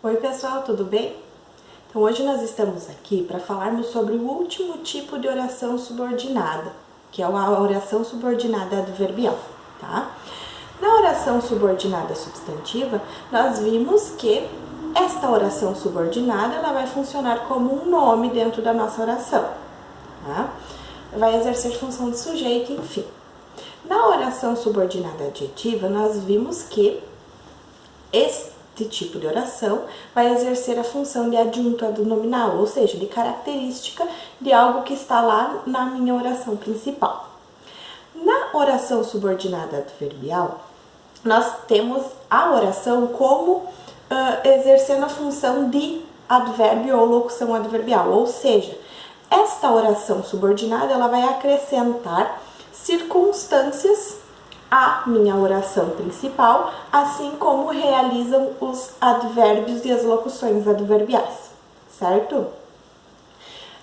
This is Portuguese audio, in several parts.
Oi pessoal, tudo bem? Então hoje nós estamos aqui para falarmos sobre o último tipo de oração subordinada, que é a oração subordinada adverbial, tá? Na oração subordinada substantiva, nós vimos que esta oração subordinada ela vai funcionar como um nome dentro da nossa oração, tá? Vai exercer função de sujeito, enfim. Na oração subordinada adjetiva, nós vimos que este tipo de oração vai exercer a função de adjunto adnominal, ou seja, de característica de algo que está lá na minha oração principal. Na oração subordinada adverbial, nós temos a oração como exercendo a função de advérbio ou locução adverbial, ou seja, esta oração subordinada ela vai acrescentar circunstâncias à minha oração principal, assim como realizam os advérbios e as locuções adverbiais, certo?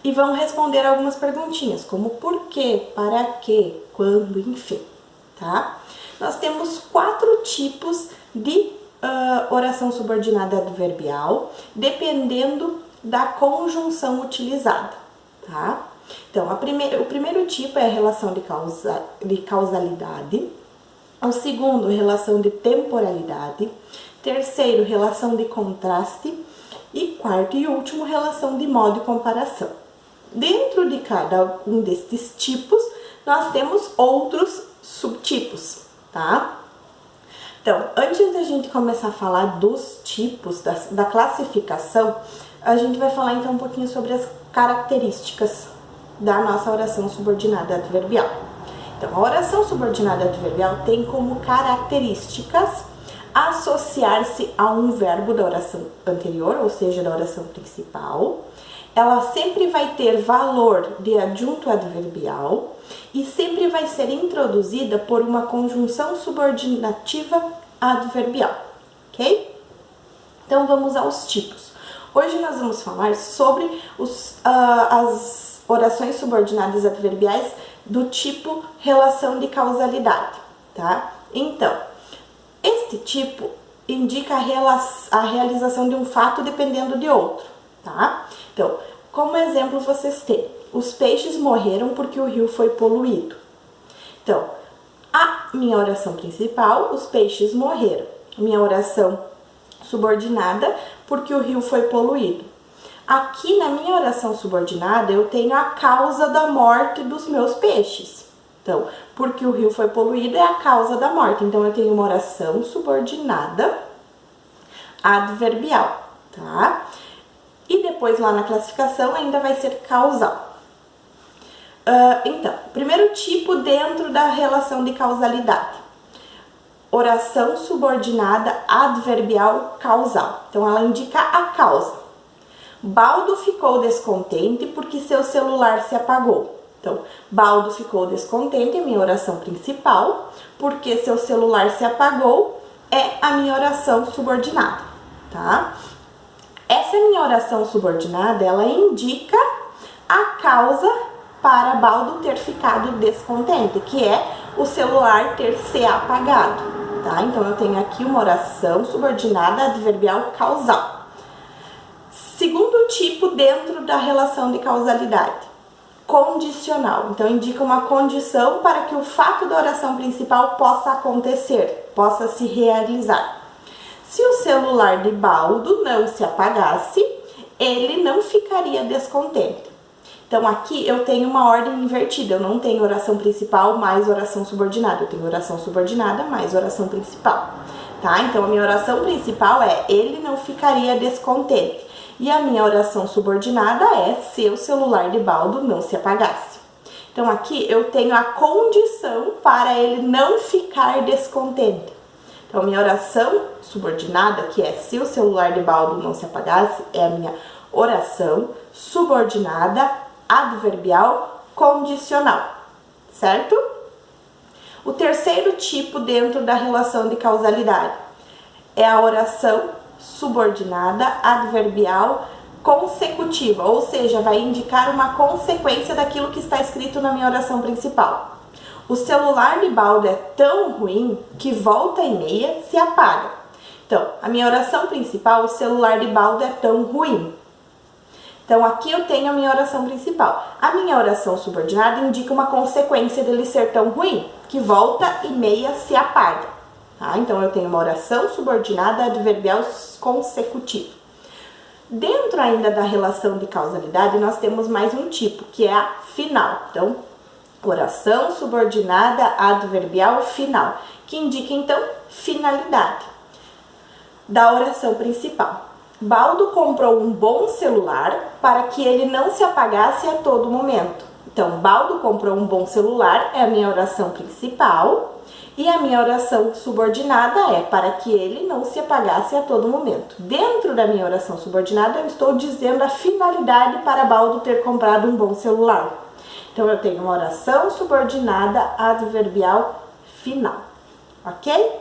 E vão responder algumas perguntinhas, como por quê, para quê, quando, enfim, tá? Nós temos 4 tipos de oração subordinada adverbial, dependendo da conjunção utilizada, tá? Então, o primeiro tipo é a relação de causalidade. O segundo, relação de temporalidade. Terceiro, relação de contraste. E quarto e último, relação de modo de comparação. Dentro de cada um destes tipos, nós temos outros subtipos, tá? Então, antes da gente começar a falar dos tipos, da classificação, a gente vai falar então um pouquinho sobre as características da nossa oração subordinada adverbial. Então, a oração subordinada adverbial tem como características associar-se a um verbo da oração anterior, ou seja, da oração principal. Ela sempre vai ter valor de adjunto adverbial e sempre vai ser introduzida por uma conjunção subordinativa adverbial, ok? Então, vamos aos tipos. Hoje nós vamos falar sobre as orações subordinadas adverbiais do tipo relação de causalidade, tá? Então, este tipo indica a realização de um fato dependendo de outro, tá? Então, como exemplo vocês têm, os peixes morreram porque o rio foi poluído. Então, a minha oração principal, os peixes morreram. Minha oração subordinada, porque o rio foi poluído. Aqui na minha oração subordinada, eu tenho a causa da morte dos meus peixes. Então, porque o rio foi poluído é a causa da morte. Então, eu tenho uma oração subordinada adverbial, tá? E depois, lá na classificação, ainda vai ser causal. Então, primeiro tipo dentro da relação de causalidade. Oração subordinada adverbial causal. Então, ela indica a causa. Baldo ficou descontente porque seu celular se apagou. Então, Baldo ficou descontente é minha oração principal, porque seu celular se apagou é a minha oração subordinada, tá? Essa minha oração subordinada, ela indica a causa para Baldo ter ficado descontente, que é o celular ter se apagado, tá? Então, eu tenho aqui uma oração subordinada adverbial causal. Segundo tipo dentro da relação de causalidade, condicional. Então, indica uma condição para que o fato da oração principal possa acontecer, possa se realizar. Se o celular de Baldo não se apagasse, ele não ficaria descontente. Então, aqui eu tenho uma ordem invertida, eu não tenho oração principal mais oração subordinada, eu tenho oração subordinada mais oração principal, tá? Então, a minha oração principal é ele não ficaria descontente. E a minha oração subordinada é se o celular de Baldo não se apagasse. Então, aqui eu tenho a condição para ele não ficar descontente. Então, a minha oração subordinada, que é se o celular de Baldo não se apagasse, é a minha oração subordinada adverbial condicional, certo? O terceiro tipo dentro da relação de causalidade é a oração subordinada adverbial consecutiva, ou seja, vai indicar uma consequência daquilo que está escrito na minha oração principal. O celular de Baldo é tão ruim que volta e meia se apaga. Então, a minha oração principal, o celular de Baldo é tão ruim. Então, aqui eu tenho a minha oração principal. A minha oração subordinada indica uma consequência dele ser tão ruim, que volta e meia se apaga. Tá? Então, eu tenho uma oração subordinada adverbial consecutiva. Dentro ainda da relação de causalidade, nós temos mais um tipo, que é a final. Então, oração subordinada adverbial final, que indica, então, finalidade da oração principal. Baldo comprou um bom celular para que ele não se apagasse a todo momento. Então, Baldo comprou um bom celular é a minha oração principal e a minha oração subordinada é para que ele não se apagasse a todo momento. Dentro da minha oração subordinada, eu estou dizendo a finalidade para Baldo ter comprado um bom celular. Então, eu tenho uma oração subordinada adverbial final, ok?